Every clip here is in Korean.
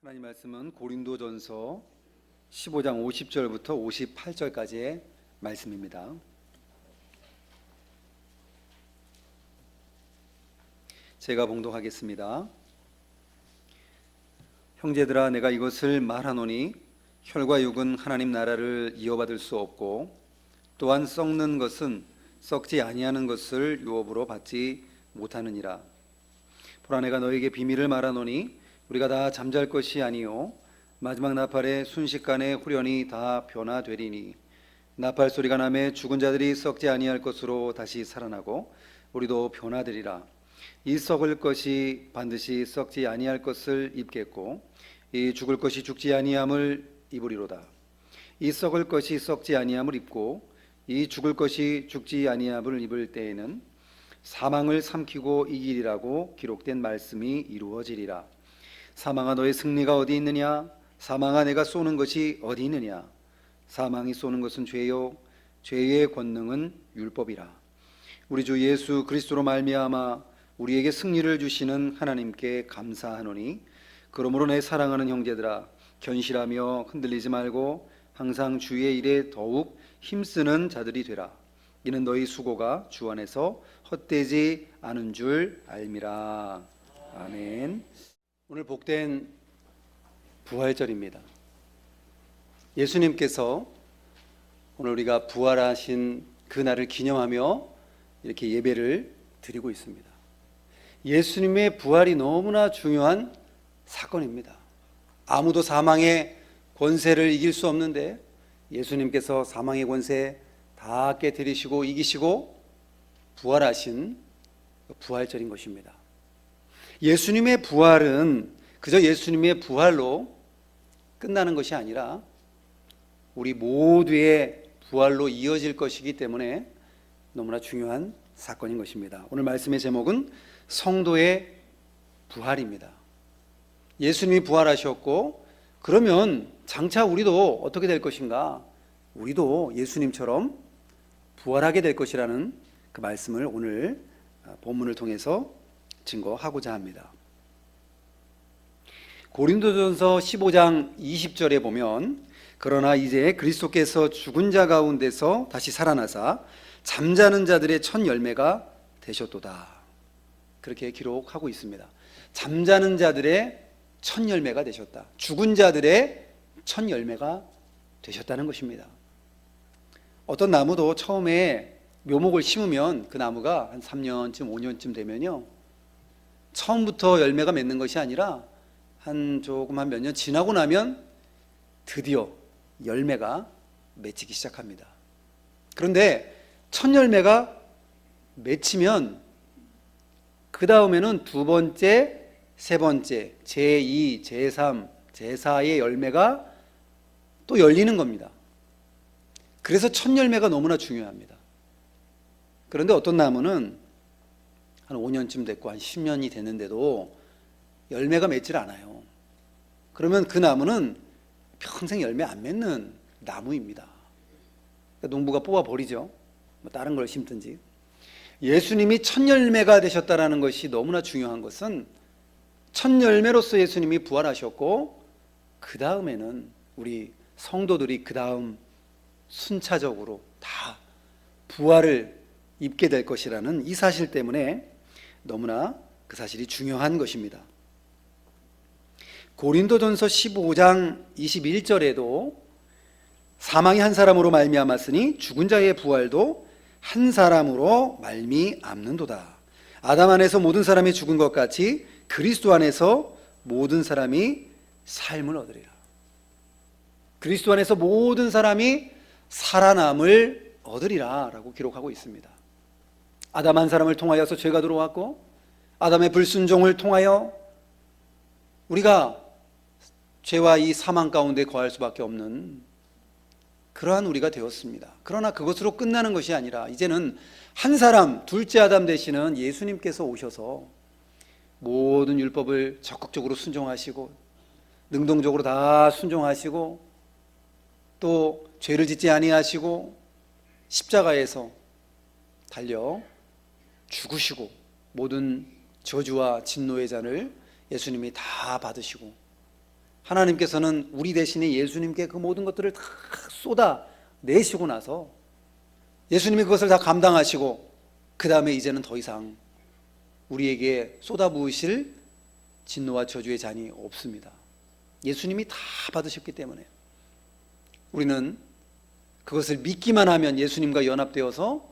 하나님 말씀은 고린도전서 15장 50절부터 58절까지의 말씀입니다. 제가 봉독하겠습니다. 형제들아, 내가 이것을 말하노니 혈과 육은 하나님 나라를 이어받을 수 없고, 또한 썩는 것은 썩지 아니하는 것을 유업으로 받지 못하느니라. 보라, 내가 너에게 비밀을 말하노니 우리가 다 잠잘 것이 아니요 마지막 나팔에 순식간에 후련히 다 변화되리니, 나팔 소리가 나매 죽은 자들이 썩지 아니할 것으로 다시 살아나고 우리도 변화되리라. 이 썩을 것이 반드시 썩지 아니할 것을 입겠고, 이 죽을 것이 죽지 아니함을 입으리로다. 이 썩을 것이 썩지 아니함을 입고 이 죽을 것이 죽지 아니함을 입을 때에는 사망을 삼키고 이기리라고 기록된 말씀이 이루어지리라. 사망아, 너의 승리가 어디 있느냐? 사망아, 내가 쏘는 것이 어디 있느냐? 사망이 쏘는 것은 죄요, 죄의 권능은 율법이라. 우리 주 예수 그리스도로 말미암아 우리에게 승리를 주시는 하나님께 감사하노니, 그러므로 내 사랑하는 형제들아, 견실하며 흔들리지 말고 항상 주의 일에 더욱 힘쓰는 자들이 되라. 이는 너희 수고가 주 안에서 헛되지 않은 줄 알미라. 아멘. 오늘 복된 부활절입니다. 예수님께서 오늘 우리가 부활하신 그날을 기념하며 이렇게 예배를 드리고 있습니다. 예수님의 부활이 너무나 중요한 사건입니다. 아무도 사망의 권세를 이길 수 없는데 예수님께서 사망의 권세 다 깨뜨리시고 이기시고 부활하신 부활절인 것입니다. 예수님의 부활은 그저 예수님의 부활로 끝나는 것이 아니라 우리 모두의 부활로 이어질 것이기 때문에 너무나 중요한 사건인 것입니다. 오늘 말씀의 제목은 성도의 부활입니다. 예수님이 부활하셨고, 그러면 장차 우리도 어떻게 될 것인가? 우리도 예수님처럼 부활하게 될 것이라는 그 말씀을 오늘 본문을 통해서 증거하고자 합니다. 고린도전서 15장 20절에 보면, 그러나 이제 그리스도께서 죽은 자 가운데서 다시 살아나사 잠자는 자들의 첫 열매가 되셨도다, 그렇게 기록하고 있습니다. 잠자는 자들의 첫 열매가 되셨다, 죽은 자들의 첫 열매가 되셨다는 것입니다. 어떤 나무도 처음에 묘목을 심으면 그 나무가 한 3년쯤 5년쯤 되면요, 처음부터 열매가 맺는 것이 아니라 한 몇 년 지나고 나면 드디어 열매가 맺히기 시작합니다. 그런데 첫 열매가 맺히면 그 다음에는 두 번째, 세 번째, 제2, 제3, 제4의 열매가 또 열리는 겁니다. 그래서 첫 열매가 너무나 중요합니다. 그런데 어떤 나무는 한 5년쯤 됐고 한 10년이 됐는데도 열매가 맺질 않아요. 그러면 그 나무는 평생 열매 안 맺는 나무입니다. 그러니까 농부가 뽑아버리죠. 다른 걸 심든지. 예수님이 첫 열매가 되셨다는 것이 너무나 중요한 것은, 첫 열매로서 예수님이 부활하셨고, 그 다음에는 우리 성도들이 그 다음 순차적으로 다 부활을 입게 될 것이라는 이 사실 때문에 너무나 그 사실이 중요한 것입니다. 고린도전서 15장 21절에도 사망이 한 사람으로 말미암았으니 죽은 자의 부활도 한 사람으로 말미암는도다. 아담 안에서 모든 사람이 죽은 것 같이 그리스도 안에서 모든 사람이 삶을 얻으리라. 그리스도 안에서 모든 사람이 살아남을 얻으리라 라고 기록하고 있습니다. 아담 한 사람을 통하여서 죄가 들어왔고, 아담의 불순종을 통하여 우리가 죄와 이 사망 가운데 거할 수밖에 없는 그러한 우리가 되었습니다. 그러나 그것으로 끝나는 것이 아니라 이제는 한 사람, 둘째 아담 되시는 예수님께서 오셔서 모든 율법을 적극적으로 순종하시고 능동적으로 다 순종하시고 또 죄를 짓지 아니하시고 십자가에서 달려 죽으시고 모든 저주와 진노의 잔을 예수님이 다 받으시고 하나님께서는 우리 대신에 예수님께 그 모든 것들을 다 쏟아 내시고 나서 예수님이 그것을 다 감당하시고 그 다음에 이제는 더 이상 우리에게 쏟아부으실 진노와 저주의 잔이 없습니다. 예수님이 다 받으셨기 때문에 우리는 그것을 믿기만 하면 예수님과 연합되어서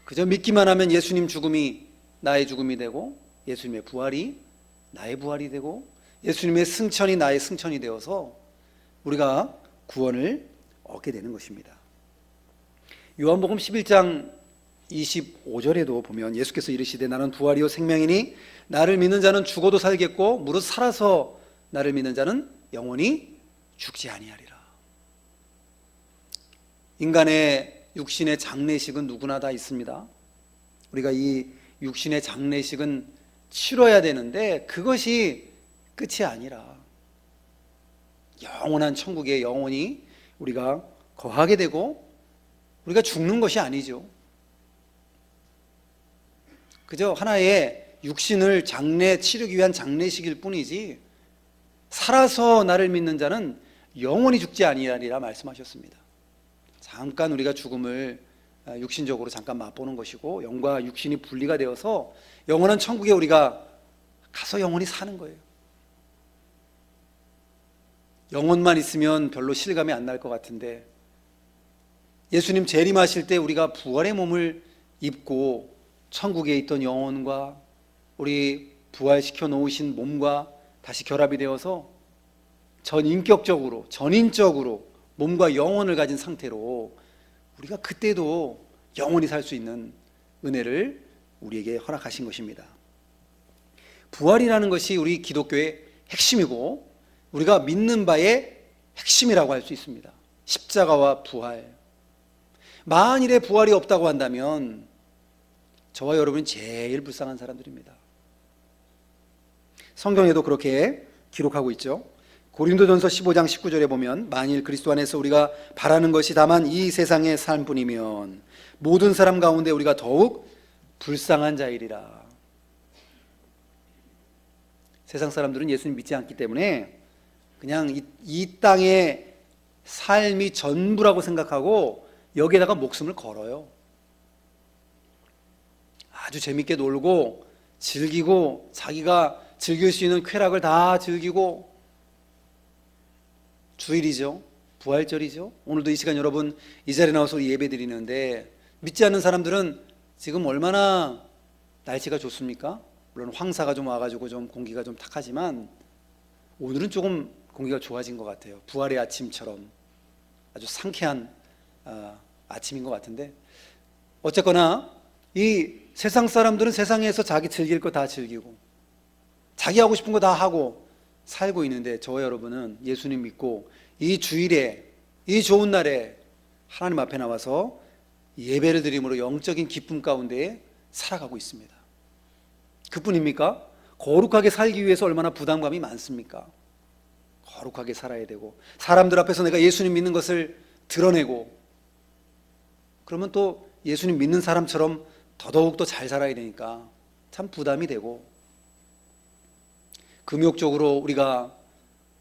그저 믿기만 하면 예수님 죽음이 나의 죽음이 되고 예수님의 부활이 나의 부활이 되고 예수님의 승천이 나의 승천이 되어서 우리가 구원을 얻게 되는 것입니다. 요한복음 11장 25절에도 보면 예수께서 이르시되 나는 부활이요 생명이니 나를 믿는 자는 죽어도 살겠고 무릇 살아서 나를 믿는 자는 영원히 죽지 아니하리라. 인간의 육신의 장례식은 누구나 다 있습니다. 우리가 이 육신의 장례식은 치러야 되는데 그것이 끝이 아니라 영원한 천국에 영원히 우리가 거하게 되고 우리가 죽는 것이 아니죠. 그저 하나의 육신을 치르기 위한 장례식일 뿐이지 살아서 나를 믿는 자는 영원히 죽지 아니하리라 말씀하셨습니다. 잠깐 우리가 죽음을 육신적으로 잠깐 맛보는 것이고 영과 육신이 분리가 되어서 영원한 천국에 우리가 가서 영원히 사는 거예요. 영혼만 있으면 별로 실감이 안 날 것 같은데 예수님 재림하실 때 우리가 부활의 몸을 입고 천국에 있던 영혼과 우리 부활시켜 놓으신 몸과 다시 결합이 되어서 전인적으로 몸과 영혼을 가진 상태로 우리가 그때도 영원히 살 수 있는 은혜를 우리에게 허락하신 것입니다. 부활이라는 것이 우리 기독교의 핵심이고 우리가 믿는 바의 핵심이라고 할 수 있습니다. 십자가와 부활. 만일에 부활이 없다고 한다면 저와 여러분이 제일 불쌍한 사람들입니다. 성경에도 그렇게 기록하고 있죠. 고린도전서 15장 19절에 보면 만일 그리스도 안에서 우리가 바라는 것이 다만 이 세상의 삶뿐이면 모든 사람 가운데 우리가 더욱 불쌍한 자이리라. 세상 사람들은 예수님 믿지 않기 때문에 그냥 이 땅의 삶이 전부라고 생각하고 여기에다가 목숨을 걸어요. 아주 재밌게 놀고 즐기고 자기가 즐길 수 있는 쾌락을 다 즐기고 주일이죠. 부활절이죠. 오늘도 이 시간 여러분 이 자리에 나와서 예배 드리는데 믿지 않는 사람들은 지금 얼마나 날씨가 좋습니까? 물론 황사가 좀 와가지고 좀 공기가 좀 탁하지만 오늘은 조금 공기가 좋아진 것 같아요. 부활의 아침처럼 아주 상쾌한 아침인 것 같은데 어쨌거나 이 세상 사람들은 세상에서 자기 즐길 거 다 즐기고 자기 하고 싶은 거 다 하고 살고 있는데 저와 여러분은 예수님 믿고 이 주일에 이 좋은 날에 하나님 앞에 나와서 예배를 드림으로 영적인 기쁨 가운데 살아가고 있습니다. 그뿐입니까? 거룩하게 살기 위해서 얼마나 부담감이 많습니까? 거룩하게 살아야 되고 사람들 앞에서 내가 예수님 믿는 것을 드러내고 그러면 또 예수님 믿는 사람처럼 더더욱 더 잘 살아야 되니까 참 부담이 되고 금욕적으로 우리가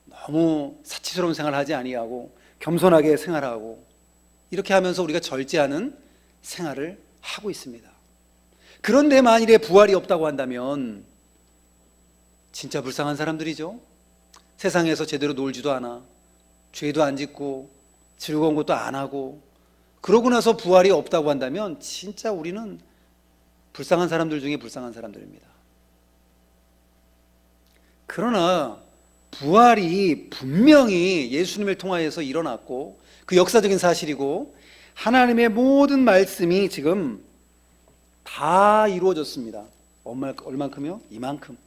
너무 사치스러운 생활을 하지 아니하고 겸손하게 생활하고 이렇게 하면서 우리가 절제하는 생활을 하고 있습니다. 그런데 만일에 부활이 없다고 한다면 진짜 불쌍한 사람들이죠. 세상에서 제대로 놀지도 않아 죄도 안 짓고 즐거운 것도 안 하고 그러고 나서 부활이 없다고 한다면 진짜 우리는 불쌍한 사람들 중에 불쌍한 사람들입니다. 그러나 부활이 분명히 예수님을 통하여서 일어났고 그 역사적인 사실이고 하나님의 모든 말씀이 지금 다 이루어졌습니다. 얼만큼요? 이만큼.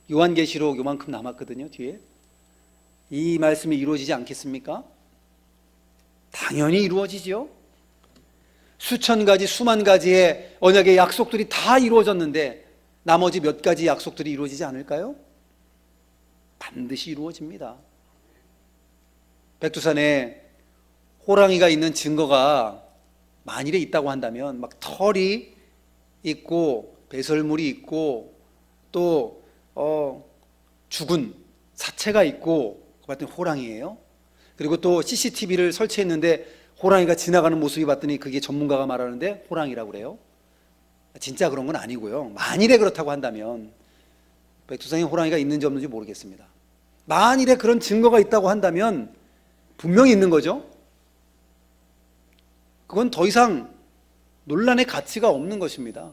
요한계시록 요만큼 남았거든요. 뒤에 이 말씀이 이루어지지 않겠습니까? 당연히 이루어지죠. 수천 가지 수만 가지의 언약의 약속들이 다 이루어졌는데 나머지 몇 가지 약속들이 이루어지지 않을까요? 반드시 이루어집니다. 백두산에 호랑이가 있는 증거가 만일에 있다고 한다면 막 털이 있고 배설물이 있고 또 죽은 사체가 있고 봤더니 호랑이에요. 그리고 또 CCTV를 설치했는데 호랑이가 지나가는 모습이 봤더니 그게 전문가가 말하는데 호랑이라고 그래요. 진짜 그런 건 아니고요. 만일에 그렇다고 한다면 백두산에 호랑이가 있는지 없는지 모르겠습니다. 만일에 그런 증거가 있다고 한다면 분명히 있는 거죠. 그건 더 이상 논란의 가치가 없는 것입니다.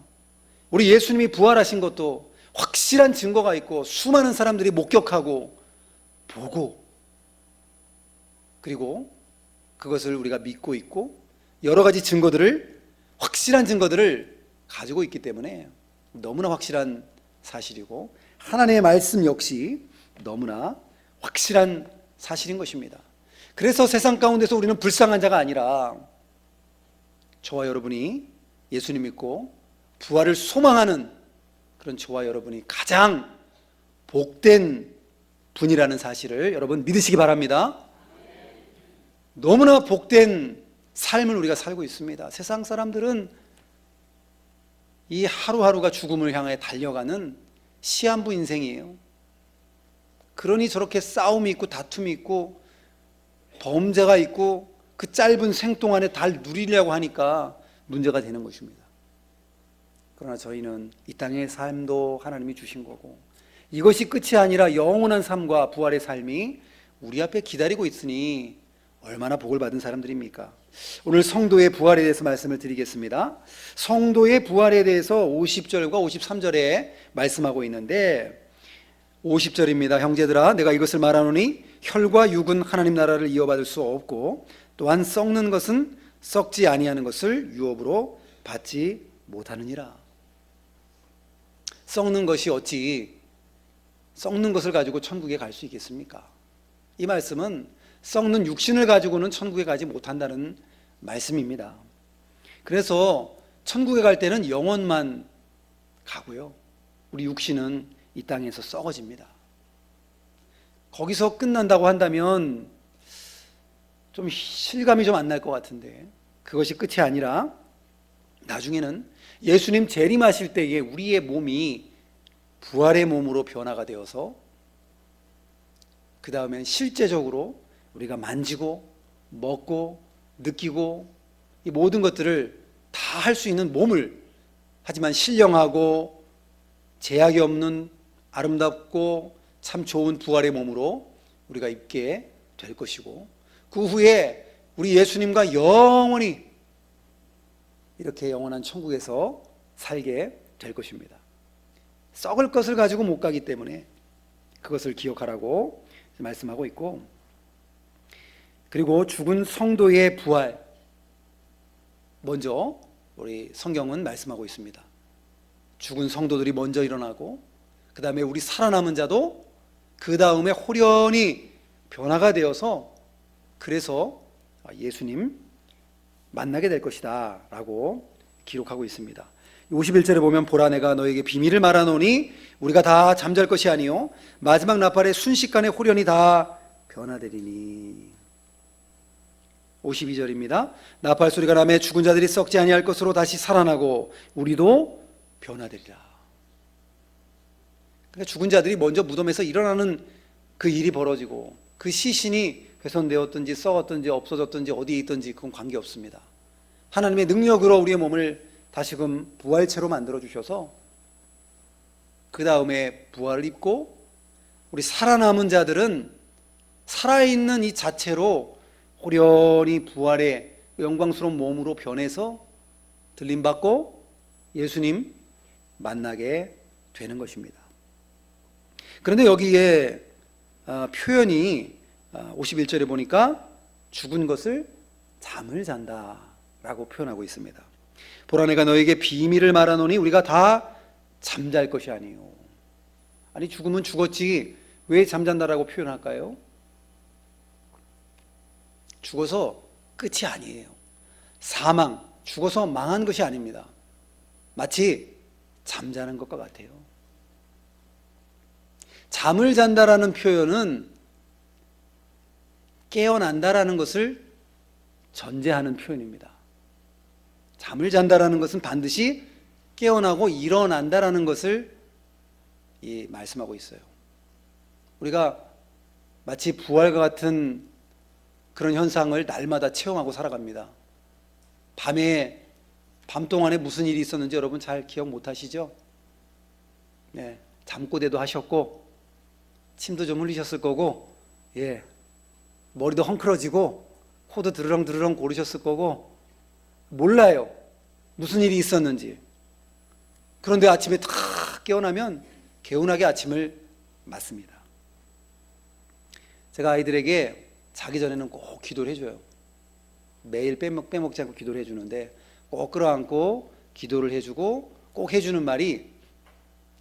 우리 예수님이 부활하신 것도 확실한 증거가 있고 수많은 사람들이 목격하고 보고 그리고 그것을 우리가 믿고 있고 여러 가지 증거들을 확실한 증거들을 가지고 있기 때문에 너무나 확실한 사실이고 하나님의 말씀 역시 너무나 확실한 사실인 것입니다. 그래서 세상 가운데서 우리는 불쌍한 자가 아니라 저와 여러분이 예수님 믿고 부활을 소망하는 그런 저와 여러분이 가장 복된 분이라는 사실을 여러분 믿으시기 바랍니다. 너무나 복된 삶을 우리가 살고 있습니다. 세상 사람들은 이 하루하루가 죽음을 향해 달려가는 시한부 인생이에요. 그러니 저렇게 싸움이 있고 다툼이 있고 범죄가 있고 그 짧은 생 동안에 달 누리려고 하니까 문제가 되는 것입니다. 그러나 저희는 이 땅의 삶도 하나님이 주신 거고 이것이 끝이 아니라 영원한 삶과 부활의 삶이 우리 앞에 기다리고 있으니 얼마나 복을 받은 사람들입니까? 오늘 성도의 부활에 대해서 말씀을 드리겠습니다. 성도의 부활에 대해서 50절과 53절에 말씀하고 있는데 50절입니다. 형제들아 내가 이것을 말하노니 혈과 육은 하나님 나라를 이어받을 수 없고 또한 썩는 것은 썩지 아니하는 것을 유업으로 받지 못하느니라. 썩는 것이 어찌 썩는 것을 가지고 천국에 갈 수 있겠습니까? 이 말씀은 썩는 육신을 가지고는 천국에 가지 못한다는 말씀입니다. 그래서 천국에 갈 때는 영혼만 가고요. 우리 육신은 이 땅에서 썩어집니다. 거기서 끝난다고 한다면 좀 실감이 좀 안 날 것 같은데 그것이 끝이 아니라 나중에는 예수님 재림하실 때에 우리의 몸이 부활의 몸으로 변화가 되어서 그 다음엔 실제적으로 우리가 만지고 먹고 느끼고 이 모든 것들을 다 할 수 있는 몸을 하지만 신령하고 제약이 없는 아름답고 참 좋은 부활의 몸으로 우리가 입게 될 것이고 그 후에 우리 예수님과 영원히 이렇게 영원한 천국에서 살게 될 것입니다. 썩을 것을 가지고 못 가기 때문에 그것을 기억하라고 말씀하고 있고 그리고 죽은 성도의 부활 먼저 우리 성경은 말씀하고 있습니다. 죽은 성도들이 먼저 일어나고 그 다음에 우리 살아남은 자도 그 다음에 호련히 변화가 되어서 그래서 예수님 만나게 될 것이다 라고 기록하고 있습니다. 51절에 보면 보라 내가 너에게 비밀을 말하노니 우리가 다 잠잘 것이 아니요 마지막 나팔에 순식간에 호련히 다 변화되리니. 52절입니다. 나팔 소리가 나매 죽은 자들이 썩지 아니할 것으로 다시 살아나고 우리도 변화되리라. 그러니까 죽은 자들이 먼저 무덤에서 일어나는 그 일이 벌어지고 그 시신이 훼손되었든지 썩었든지 없어졌든지 어디에 있든지 그건 관계없습니다. 하나님의 능력으로 우리의 몸을 다시금 부활체로 만들어 주셔서 그 다음에 부활을 입고 우리 살아남은 자들은 살아있는 이 자체로 호련히 부활의 영광스러운 몸으로 변해서 들림받고 예수님 만나게 되는 것입니다. 그런데 여기에 표현이 51절에 보니까 죽은 것을 잠을 잔다 라고 표현하고 있습니다. 보라 내가 너에게 비밀을 말하노니 우리가 다 잠잘 것이 아니요. 아니 죽으면 죽었지 왜 잠잔다라고 표현할까요? 죽어서 끝이 아니에요. 사망, 죽어서 망한 것이 아닙니다. 마치 잠자는 것과 같아요. 잠을 잔다라는 표현은 깨어난다라는 것을 전제하는 표현입니다. 잠을 잔다라는 것은 반드시 깨어나고 일어난다라는 것을 말씀하고 있어요. 우리가 마치 부활과 같은 그런 현상을 날마다 체험하고 살아갑니다. 밤 동안에 무슨 일이 있었는지 여러분 잘 기억 못 하시죠? 네, 잠꼬대도 하셨고 침도 좀 흘리셨을 거고, 예, 머리도 헝클어지고 코도 드르렁드르렁 고르셨을 거고, 몰라요, 무슨 일이 있었는지. 그런데 아침에 탁 깨어나면 개운하게 아침을 맞습니다. 제가 아이들에게 자기 전에는 꼭 기도를 해줘요. 매일 빼먹지 않고 기도를 해주는데, 꼭 끌어안고 기도를 해주고 꼭 해주는 말이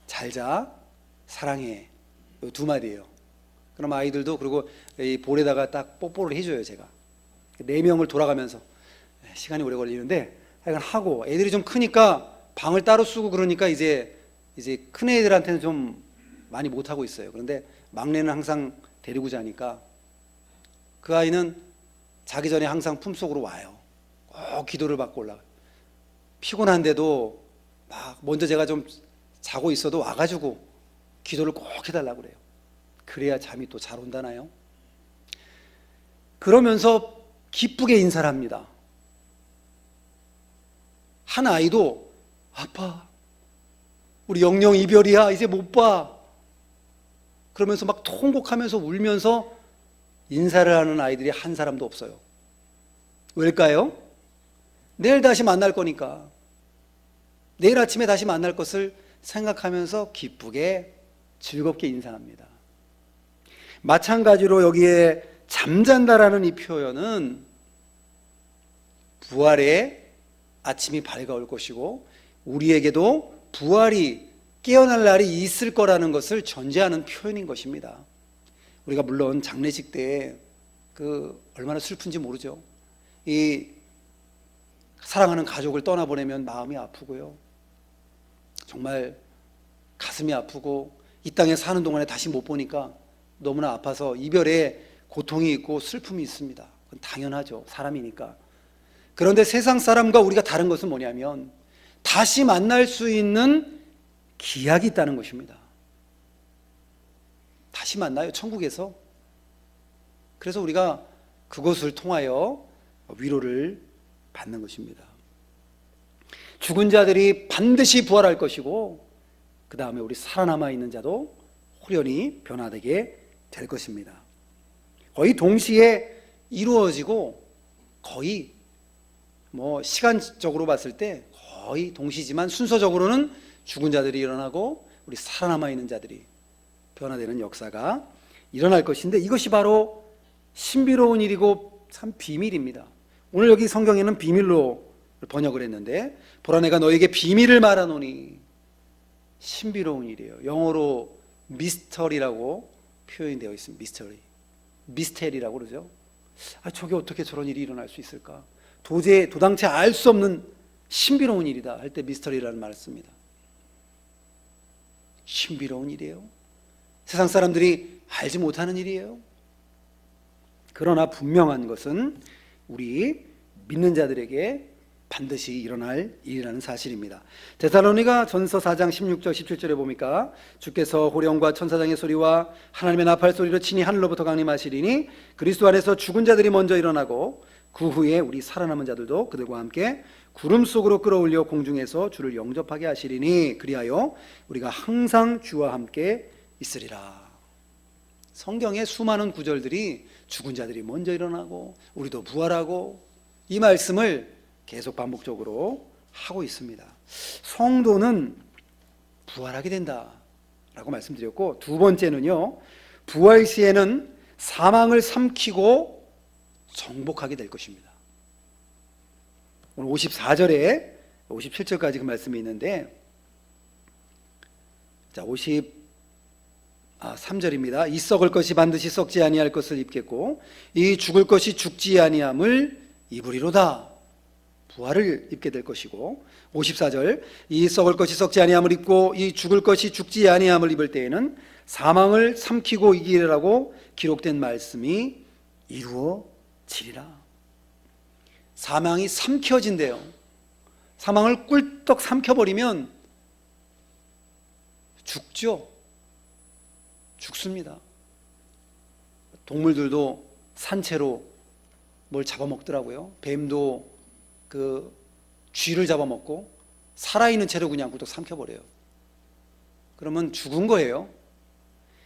잘 자, 사랑해, 이 두 마디예요. 그럼 아이들도, 그리고 이 볼에다가 딱 뽀뽀를 해줘요. 제가 4명을 돌아가면서, 시간이 오래 걸리는데 하여간 하고, 애들이 좀 크니까 방을 따로 쓰고 그러니까 이제 큰 애들한테는 좀 많이 못하고 있어요. 그런데 막내는 항상 데리고 자니까 그 아이는 자기 전에 항상 품속으로 와요. 꼭 기도를 받고 올라가요. 피곤한데도 막 먼저 제가 좀 자고 있어도 와가지고 기도를 꼭 해달라고 그래요. 그래야 잠이 또 잘 온다나요? 그러면서 기쁘게 인사를 합니다. 한 아이도 아빠, 우리 영영 이별이야, 이제 못 봐, 그러면서 막 통곡하면서 울면서 인사를 하는 아이들이 한 사람도 없어요. 왜일까요? 내일 다시 만날 거니까, 내일 아침에 다시 만날 것을 생각하면서 기쁘게 즐겁게 인사합니다. 마찬가지로 여기에 잠잔다라는 이 표현은 부활의 아침이 밝아올 것이고 우리에게도 부활이 깨어날 날이 있을 거라는 것을 전제하는 표현인 것입니다. 우리가 물론 장례식 때 얼마나 슬픈지 모르죠. 이 사랑하는 가족을 떠나보내면 마음이 아프고요, 정말 가슴이 아프고, 이 땅에 사는 동안에 다시 못 보니까 너무나 아파서 이별에 고통이 있고 슬픔이 있습니다. 그건 당연하죠, 사람이니까. 그런데 세상 사람과 우리가 다른 것은 뭐냐면 다시 만날 수 있는 기약이 있다는 것입니다. 다시 만나요, 천국에서. 그래서 우리가 그것을 통하여 위로를 받는 것입니다. 죽은 자들이 반드시 부활할 것이고 그 다음에 우리 살아남아 있는 자도 호련히 변화되게 될 것입니다. 거의 동시에 이루어지고, 거의 시간적으로 봤을 때 거의 동시지만 순서적으로는 죽은 자들이 일어나고 우리 살아남아 있는 자들이 변화되는 역사가 일어날 것인데, 이것이 바로 신비로운 일이고 참 비밀입니다. 오늘 여기 성경에는 비밀로 번역을 했는데, 보라 내가 너에게 비밀을 말하노니, 신비로운 일이에요. 영어로 미스터리라고 표현이 되어 있습니다. 미스테리라고 그러죠. 저게 어떻게 저런 일이 일어날 수 있을까, 도당체 알 수 없는 신비로운 일이다 할 때 미스터리라는 말을 씁니다. 신비로운 일이에요. 세상 사람들이 알지 못하는 일이에요. 그러나 분명한 것은 우리 믿는 자들에게 반드시 일어날 일이라는 사실입니다. 데살로니가 전서 4장 16절 17절에 보니까 주께서 호령과 천사장의 소리와 하나님의 나팔 소리로 친히 하늘로부터 강림하시리니 그리스도 안에서 죽은 자들이 먼저 일어나고 그 후에 우리 살아남은 자들도 그들과 함께 구름 속으로 끌어올려 공중에서 주를 영접하게 하시리니 그리하여 우리가 항상 주와 함께 있으리라. 성경의 수많은 구절들이 죽은 자들이 먼저 일어나고 우리도 부활하고, 이 말씀을 계속 반복적으로 하고 있습니다. 성도는 부활하게 된다라고 말씀드렸고, 두 번째는요, 부활 시에는 사망을 삼키고 정복하게 될 것입니다. 오늘 54절에 57절까지 그 말씀이 있는데, 자 53절입니다. 이 썩을 것이 반드시 썩지 아니할 것을 입겠고 이 죽을 것이 죽지 아니함을 입으리로다. 부활을 입게 될 것이고, 54절 이 썩을 것이 썩지 아니함을 입고 이 죽을 것이 죽지 아니함을 입을 때에는 사망을 삼키고 이기리라고 기록된 말씀이 이루어지리라. 사망이 삼켜진대요. 사망을 꿀떡 삼켜버리면 죽죠. 죽습니다. 동물들도 산채로 뭘 잡아먹더라고요. 뱀도 그 쥐를 잡아먹고 살아있는 채로 그냥 구독 삼켜버려요. 그러면 죽은 거예요.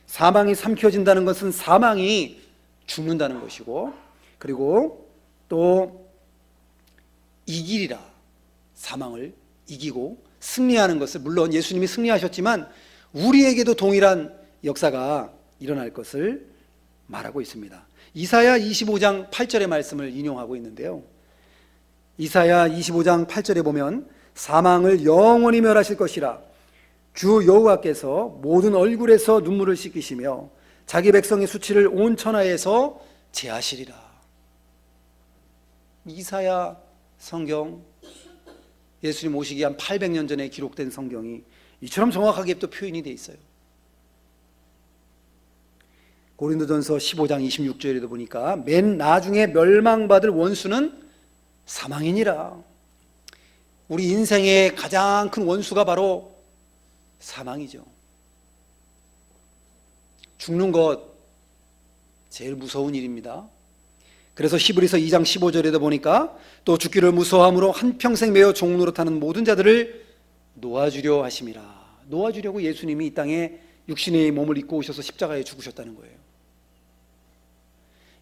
사망이 삼켜진다는 것은 사망이 죽는다는 것이고, 그리고 또 이기리라, 사망을 이기고 승리하는 것을, 물론 예수님이 승리하셨지만 우리에게도 동일한 역사가 일어날 것을 말하고 있습니다. 이사야 25장 8절의 말씀을 인용하고 있는데요, 이사야 25장 8절에 보면 사망을 영원히 멸하실 것이라 주 여호와께서 모든 얼굴에서 눈물을 씻기시며 자기 백성의 수치를 온 천하에서 제하시리라. 이사야 성경, 예수님 오시기 한 800년 전에 기록된 성경이 이처럼 정확하게 또 표현이 되어 있어요. 고린도전서 15장 26절에도 보니까 맨 나중에 멸망받을 원수는 사망이니라. 우리 인생의 가장 큰 원수가 바로 사망이죠. 죽는 것 제일 무서운 일입니다. 그래서 히브리서 2장 15절에도 보니까 또 죽기를 무서워함으로 한평생 매어 종노릇하는 모든 자들을 놓아주려 하심이라. 놓아주려고 예수님이 이 땅에 육신의 몸을 입고 오셔서 십자가에 죽으셨다는 거예요.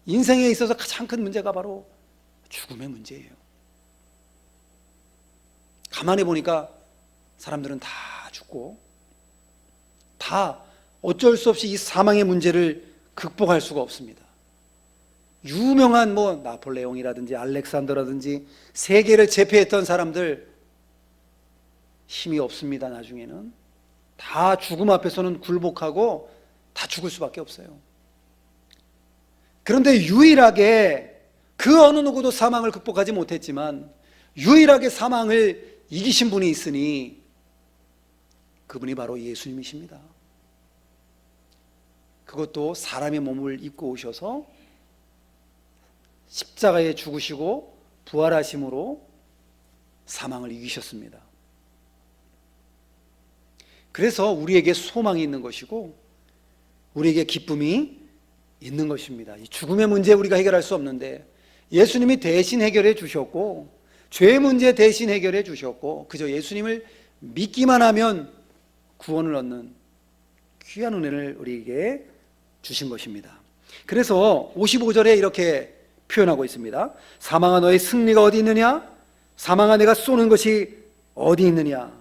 인생에 있어서 가장 큰 문제가 바로 죽음의 문제예요. 가만히 보니까 사람들은 다 죽고 다 어쩔 수 없이 이 사망의 문제를 극복할 수가 없습니다. 유명한 나폴레옹이라든지 알렉산더라든지 세계를 제패했던 사람들 힘이 없습니다. 나중에는 다 죽음 앞에서는 굴복하고 다 죽을 수밖에 없어요. 그런데 유일하게 그 어느 누구도 사망을 극복하지 못했지만 유일하게 사망을 이기신 분이 있으니 그분이 바로 예수님이십니다. 그것도 사람의 몸을 입고 오셔서 십자가에 죽으시고 부활하심으로 사망을 이기셨습니다. 그래서 우리에게 소망이 있는 것이고 우리에게 기쁨이 있는 것입니다. 이 죽음의 문제 우리가 해결할 수 없는데 예수님이 대신 해결해 주셨고 죄의 문제 대신 해결해 주셨고 그저 예수님을 믿기만 하면 구원을 얻는 귀한 은혜를 우리에게 주신 것입니다. 그래서 55절에 이렇게 표현하고 있습니다. 사망아 너의 승리가 어디 있느냐? 사망아 내가 쏘는 것이 어디 있느냐?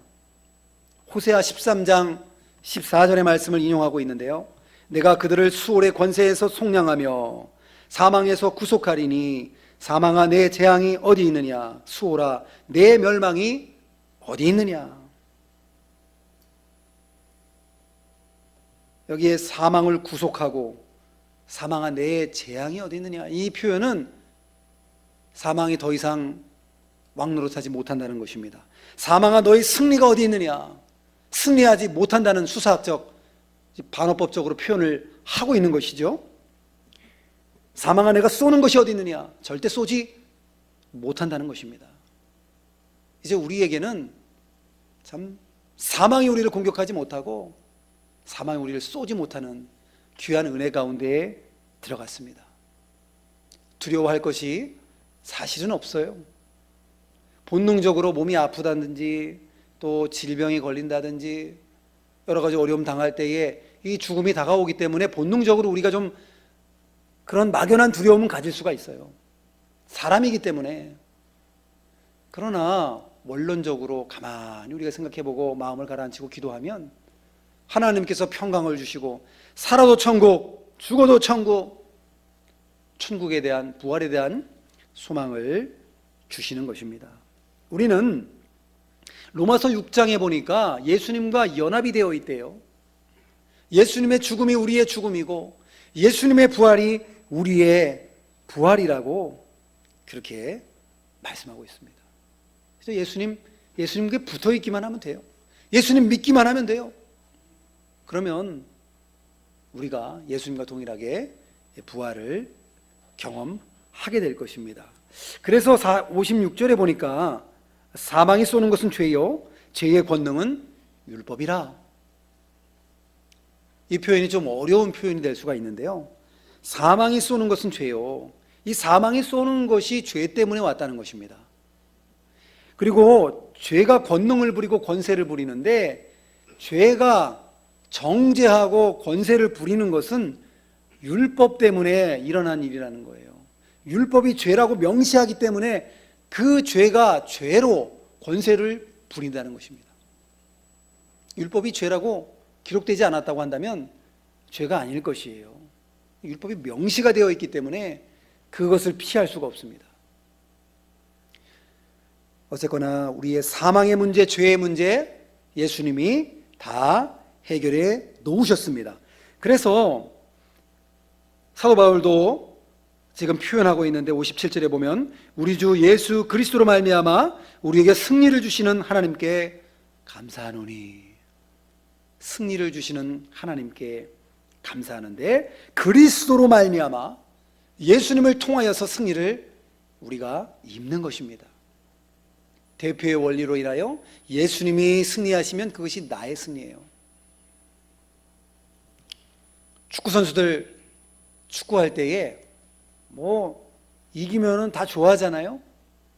호세아 13장 14절의 말씀을 인용하고 있는데요, 내가 그들을 수월의 권세에서 속량하며 사망에서 구속하리니 사망아 내 재앙이 어디 있느냐? 수월아 내 멸망이 어디 있느냐? 여기에 사망을 구속하고 사망아 내 재앙이 어디 있느냐, 이 표현은 사망이 더 이상 왕노릇하지 못한다는 것입니다. 사망아 너의 승리가 어디 있느냐, 승리하지 못한다는 수사학적 반어법적으로 표현을 하고 있는 것이죠. 사망아 내가 쏘는 것이 어디 있느냐, 절대 쏘지 못한다는 것입니다. 이제 우리에게는 참 사망이 우리를 공격하지 못하고 사망이 우리를 쏘지 못하는 귀한 은혜 가운데에 들어갔습니다. 두려워할 것이 사실은 없어요. 본능적으로 몸이 아프다든지 또 질병이 걸린다든지 여러 가지 어려움 당할 때에 이 죽음이 다가오기 때문에 본능적으로 우리가 좀 그런 막연한 두려움은 가질 수가 있어요. 사람이기 때문에. 그러나 원론적으로 가만히 우리가 생각해보고 마음을 가라앉히고 기도하면 하나님께서 평강을 주시고 살아도 천국, 죽어도 천국, 천국에 대한 부활에 대한 소망을 주시는 것입니다. 우리는 로마서 6장에 보니까 예수님과 연합이 되어 있대요. 예수님의 죽음이 우리의 죽음이고 예수님의 부활이 우리의 부활이라고 그렇게 말씀하고 있습니다. 그래서 예수님께 붙어 있기만 하면 돼요. 예수님 믿기만 하면 돼요. 그러면 우리가 예수님과 동일하게 부활을 경험하게 될 것입니다. 그래서 56절에 보니까 사망이 쏘는 것은 죄요 죄의 권능은 율법이라. 이 표현이 좀 어려운 표현이 될 수가 있는데요, 사망이 쏘는 것은 죄요. 이 사망이 쏘는 것이 죄 때문에 왔다는 것입니다. 그리고 죄가 권능을 부리고 권세를 부리는데, 죄가 정죄하고 권세를 부리는 것은 율법 때문에 일어난 일이라는 거예요. 율법이 죄라고 명시하기 때문에 그 죄가 죄로 권세를 부린다는 것입니다. 율법이 죄라고 기록되지 않았다고 한다면 죄가 아닐 것이에요. 율법이 명시가 되어 있기 때문에 그것을 피할 수가 없습니다. 어쨌거나 우리의 사망의 문제, 죄의 문제 예수님이 다 해결해 놓으셨습니다. 그래서 사도 바울도 지금 표현하고 있는데 57절에 보면 우리 주 예수 그리스도로 말미암아 우리에게 승리를 주시는 하나님께 감사하노니, 승리를 주시는 하나님께 감사하는데, 그리스도로 말미암아 예수님을 통하여서 승리를 우리가 입는 것입니다. 대표의 원리로 인하여 예수님이 승리하시면 그것이 나의 승리예요. 축구 선수들 축구할 때에 이기면은 다 좋아하잖아요.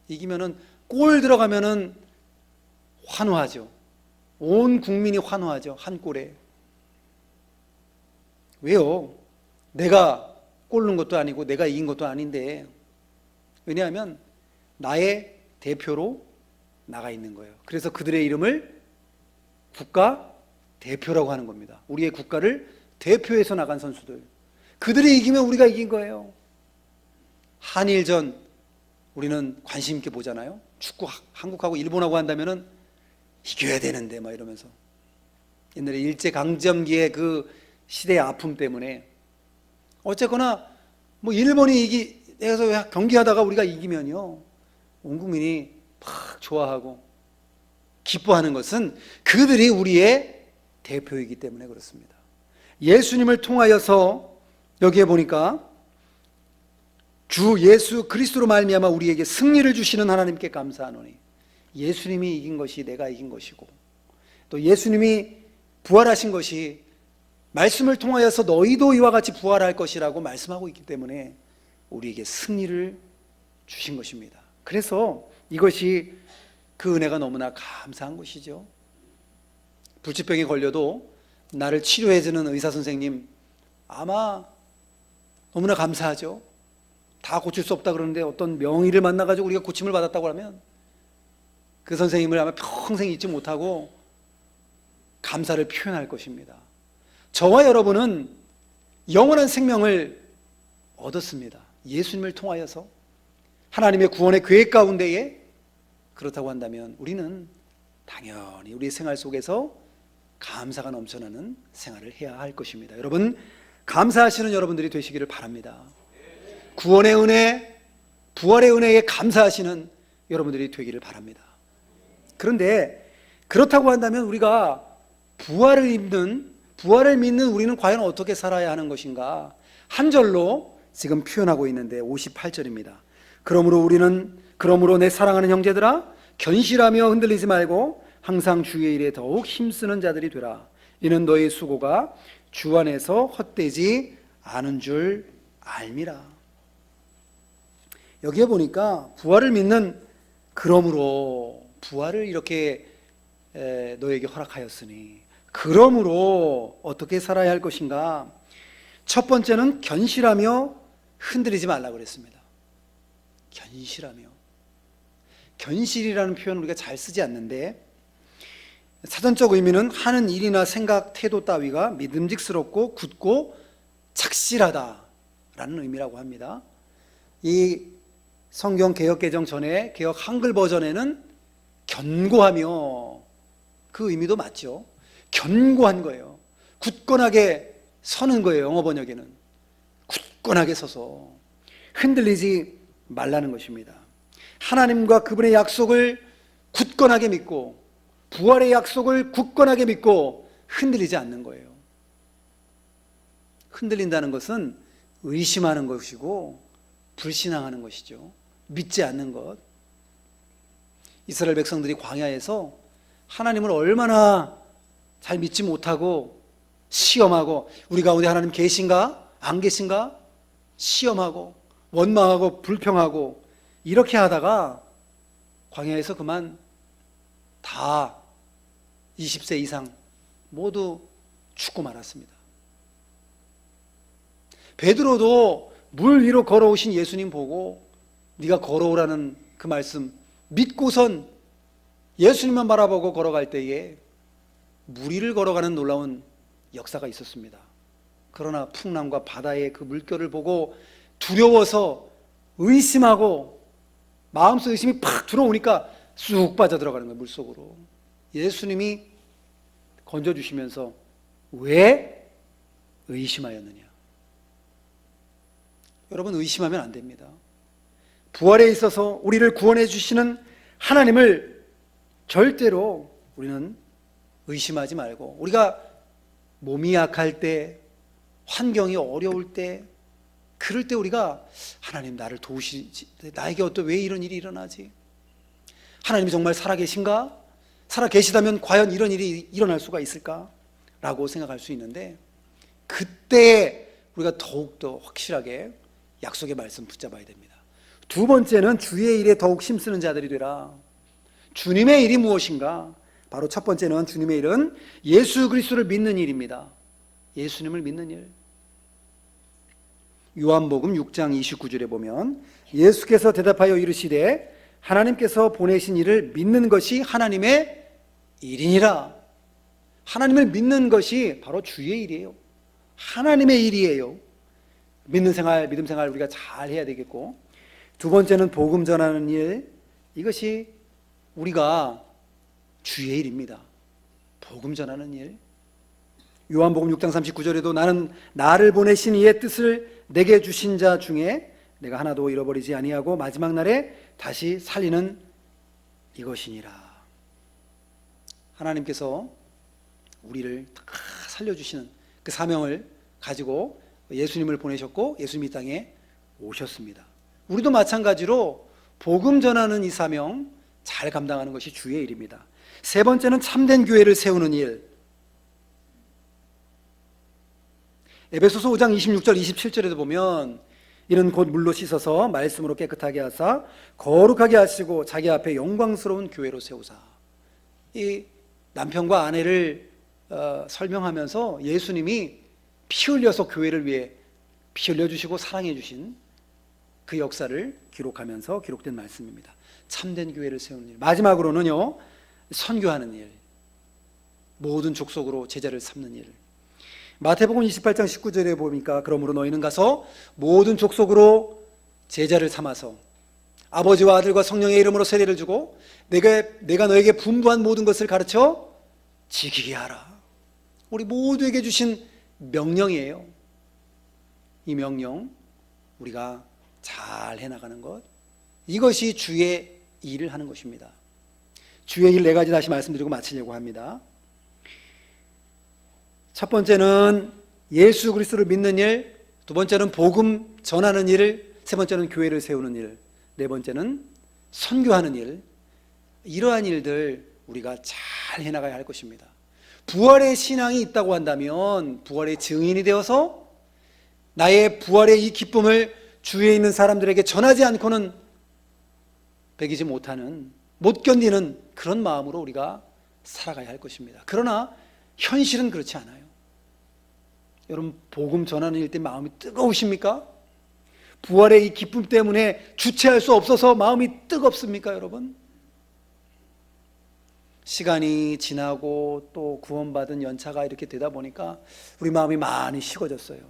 이기면은 골 들어가면은 환호하죠. 온 국민이 환호하죠. 한 골에. 왜요? 내가 골 넣은 것도 아니고 내가 이긴 것도 아닌데. 왜냐하면 나의 대표로 나가 있는 거예요. 그래서 그들의 이름을 국가 대표라고 하는 겁니다. 우리의 국가를 대표해서 나간 선수들, 그들이 이기면 우리가 이긴 거예요. 한일전 우리는 관심 있게 보잖아요. 축구 한국하고 일본하고 한다면은 이겨야 되는데 막 이러면서, 옛날에 일제강점기의 그 시대의 아픔 때문에. 어쨌거나 일본이 해서 경기하다가 우리가 이기면요, 온 국민이 막 좋아하고 기뻐하는 것은 그들이 우리의 대표이기 때문에 그렇습니다. 예수님을 통하여서 여기에 보니까 주 예수 그리스도로 말미암아 우리에게 승리를 주시는 하나님께 감사하노니, 예수님이 이긴 것이 내가 이긴 것이고, 또 예수님이 부활하신 것이 말씀을 통하여서 너희도 이와 같이 부활할 것이라고 말씀하고 있기 때문에 우리에게 승리를 주신 것입니다. 그래서 이것이 그 은혜가 너무나 감사한 것이죠. 불치병에 걸려도 나를 치료해주는 의사 선생님 아마 너무나 감사하죠. 다 고칠 수 없다 그러는데 어떤 명의를 만나가지고 우리가 고침을 받았다고 하면 그 선생님을 아마 평생 잊지 못하고 감사를 표현할 것입니다. 저와 여러분은 영원한 생명을 얻었습니다. 예수님을 통하여서 하나님의 구원의 계획 가운데에. 그렇다고 한다면 우리는 당연히 우리 생활 속에서 감사가 넘쳐나는 생활을 해야 할 것입니다. 여러분, 감사하시는 여러분들이 되시기를 바랍니다. 구원의 은혜, 부활의 은혜에 감사하시는 여러분들이 되기를 바랍니다. 그런데 그렇다고 한다면 우리가 부활을 믿는 우리는 과연 어떻게 살아야 하는 것인가? 한 절로 지금 표현하고 있는데 58절입니다. 그러므로 내 사랑하는 형제들아, 견실하며 흔들리지 말고 항상 주의 일에 더욱 힘쓰는 자들이 되라. 이는 너희 수고가 주 안에서 헛되지 않은 줄 알미라. 여기에 보니까 부활을 믿는, 그러므로 부활을 이렇게 너에게 허락하였으니 그러므로 어떻게 살아야 할 것인가? 첫 번째는 견실하며 흔들리지 말라고 그랬습니다. 견실이라는 표현을 우리가 잘 쓰지 않는데, 사전적 의미는 하는 일이나 생각, 태도 따위가 믿음직스럽고 굳고 착실하다라는 의미라고 합니다. 이 성경 개역 개정 전에 개역 한글 버전에는 견고하며, 그 의미도 맞죠. 견고한 거예요. 굳건하게 서는 거예요. 영어 번역에는 굳건하게 서서 흔들리지 말라는 것입니다. 하나님과 그분의 약속을 굳건하게 믿고, 부활의 약속을 굳건하게 믿고 흔들리지 않는 거예요. 흔들린다는 것은 의심하는 것이고 불신앙하는 것이죠. 믿지 않는 것. 이스라엘 백성들이 광야에서 하나님을 얼마나 잘 믿지 못하고 시험하고, 우리 가운데 하나님 계신가? 안 계신가? 시험하고 원망하고 불평하고 이렇게 하다가 광야에서 그만 다 20세 이상 모두 죽고 말았습니다. 베드로도 물 위로 걸어오신 예수님 보고 네가 걸어오라는 그 말씀 믿고선 예수님만 바라보고 걸어갈 때에 물 위를 걸어가는 놀라운 역사가 있었습니다. 그러나 풍랑과 바다의 그 물결을 보고 두려워서 의심하고 마음속 의심이 팍 들어오니까 쑥 빠져들어가는 거예요, 물속으로. 예수님이 건져주시면서 왜 의심하였느냐. 여러분, 의심하면 안 됩니다. 부활에 있어서 우리를 구원해 주시는 하나님을 절대로 우리는 의심하지 말고, 우리가 몸이 약할 때, 환경이 어려울 때, 그럴 때 우리가 하나님 나를 도우시지, 나에게 왜 이런 일이 일어나지? 하나님이 정말 살아계신가? 살아계시다면 과연 이런 일이 일어날 수가 있을까? 라고 생각할 수 있는데, 그때 우리가 더욱더 확실하게 약속의 말씀 붙잡아야 됩니다. 두 번째는 주의 일에 더욱 힘쓰는 자들이 되라. 주님의 일이 무엇인가? 바로 첫 번째는 주님의 일은 예수 그리스도를 믿는 일입니다. 예수님을 믿는 일. 요한복음 6장 29절에 보면 예수께서 대답하여 이르시되 하나님께서 보내신 이를 믿는 것이 하나님의 일이니라. 하나님을 믿는 것이 바로 주의 일이에요. 하나님의 일이에요. 믿는 생활, 믿음 생활 우리가 잘 해야 되겠고, 두 번째는 복음 전하는 일. 이것이 우리가 주의 일입니다. 복음 전하는 일. 요한복음 6장 39절에도 나는 나를 보내신 이의 뜻을 내게 주신 자 중에 내가 하나도 잃어버리지 아니하고 마지막 날에 다시 살리는 이것이니라. 하나님께서 우리를 다 살려주시는 그 사명을 가지고 예수님을 보내셨고 예수님이 이 땅에 오셨습니다. 우리도 마찬가지로 복음 전하는 이 사명 잘 감당하는 것이 주의 일입니다. 세 번째는 참된 교회를 세우는 일. 에베소서 5장 26절 27절에도 보면 이는 곧 물로 씻어서 말씀으로 깨끗하게 하사 거룩하게 하시고 자기 앞에 영광스러운 교회로 세우사. 이 남편과 아내를 설명하면서 예수님이 피 흘려서 교회를 위해 피 흘려주시고 사랑해 주신 그 역사를 기록하면서 기록된 말씀입니다. 참된 교회를 세우는 일. 마지막으로는요, 선교하는 일. 모든 족속으로 제자를 삼는 일. 마태복음 28장 19절에 보니까 그러므로 너희는 가서 모든 족속으로 제자를 삼아서 아버지와 아들과 성령의 이름으로 세례를 주고 내가 너에게 분부한 모든 것을 가르쳐 지키게 하라. 우리 모두에게 주신 명령이에요. 이 명령 우리가 잘 해나가는 것, 이것이 주의 일을 하는 것입니다. 주의 일 네 가지 다시 말씀드리고 마치려고 합니다. 첫 번째는 예수 그리스도를 믿는 일, 두 번째는 복음 전하는 일, 세 번째는 교회를 세우는 일, 네 번째는 선교하는 일. 이러한 일들 우리가 잘 해나가야 할 것입니다. 부활의 신앙이 있다고 한다면 부활의 증인이 되어서 나의 부활의 이 기쁨을 주위에 있는 사람들에게 전하지 않고는 배기지 못하는, 못 견디는 그런 마음으로 우리가 살아가야 할 것입니다. 그러나 현실은 그렇지 않아요. 여러분, 복음 전하는 일 때 마음이 뜨거우십니까? 부활의 이 기쁨 때문에 주체할 수 없어서 마음이 뜨겁습니까, 여러분? 시간이 지나고 또 구원받은 연차가 이렇게 되다 보니까 우리 마음이 많이 식어졌어요.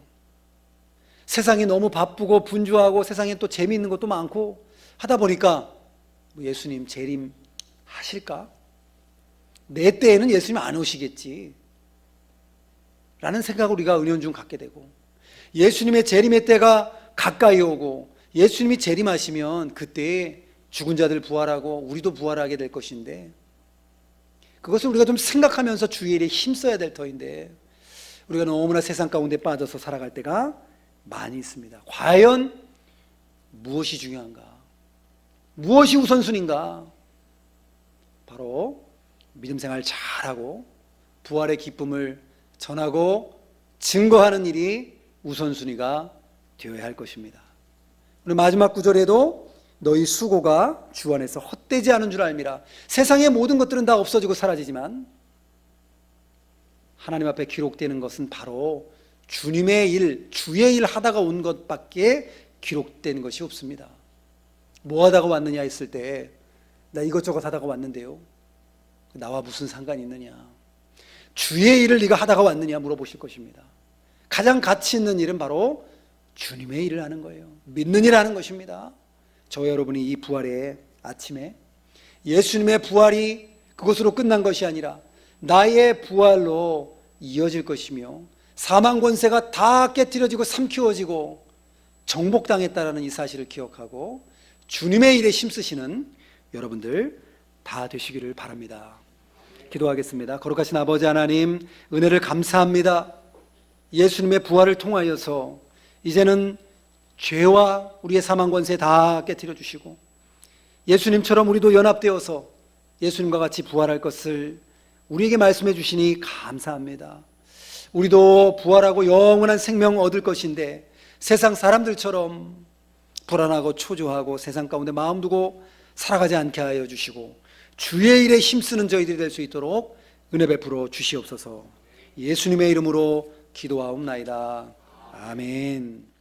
세상이 너무 바쁘고 분주하고 세상에 또 재미있는 것도 많고 하다 보니까 예수님 재림 하실까? 내 때에는 예수님 안 오시겠지 라는 생각을 우리가 은연중 갖게 되고, 예수님의 재림의 때가 가까이 오고 예수님이 재림하시면 그때 죽은 자들 부활하고 우리도 부활하게 될 것인데, 그것을 우리가 좀 생각하면서 주의 일에 힘써야 될 터인데 우리가 너무나 세상 가운데 빠져서 살아갈 때가 많이 있습니다. 과연 무엇이 중요한가? 무엇이 우선순위인가? 바로 믿음 생활 잘하고 부활의 기쁨을 전하고 증거하는 일이 우선순위가 되어야 할 것입니다. 오늘 마지막 구절에도 너희 수고가 주 안에서 헛되지 않은 줄 알미라. 세상의 모든 것들은 다 없어지고 사라지지만 하나님 앞에 기록되는 것은 바로 주님의 일, 주의 일 하다가 온 것밖에 기록된 것이 없습니다. 뭐 하다가 왔느냐 했을 때 나 이것저것 하다가 왔는데요, 나와 무슨 상관이 있느냐. 주의 일을 네가 하다가 왔느냐 물어보실 것입니다. 가장 가치 있는 일은 바로 주님의 일을 하는 거예요. 믿는 일 하는 것입니다. 저와 여러분이 이 부활의 아침에 예수님의 부활이 그것으로 끝난 것이 아니라 나의 부활로 이어질 것이며 사망 권세가 다 깨트려지고 삼키워지고 정복당했다라는 이 사실을 기억하고 주님의 일에 힘쓰시는 여러분들 다 되시기를 바랍니다. 기도하겠습니다. 거룩하신 아버지 하나님, 은혜를 감사합니다. 예수님의 부활을 통하여서 이제는 죄와 우리의 사망 권세 다 깨트려 주시고 예수님처럼 우리도 연합되어서 예수님과 같이 부활할 것을 우리에게 말씀해 주시니 감사합니다. 우리도 부활하고 영원한 생명 얻을 것인데 세상 사람들처럼 불안하고 초조하고 세상 가운데 마음 두고 살아가지 않게 하여 주시고 주의 일에 힘쓰는 저희들이 될 수 있도록 은혜 베풀어 주시옵소서. 예수님의 이름으로 기도하옵나이다. 아멘.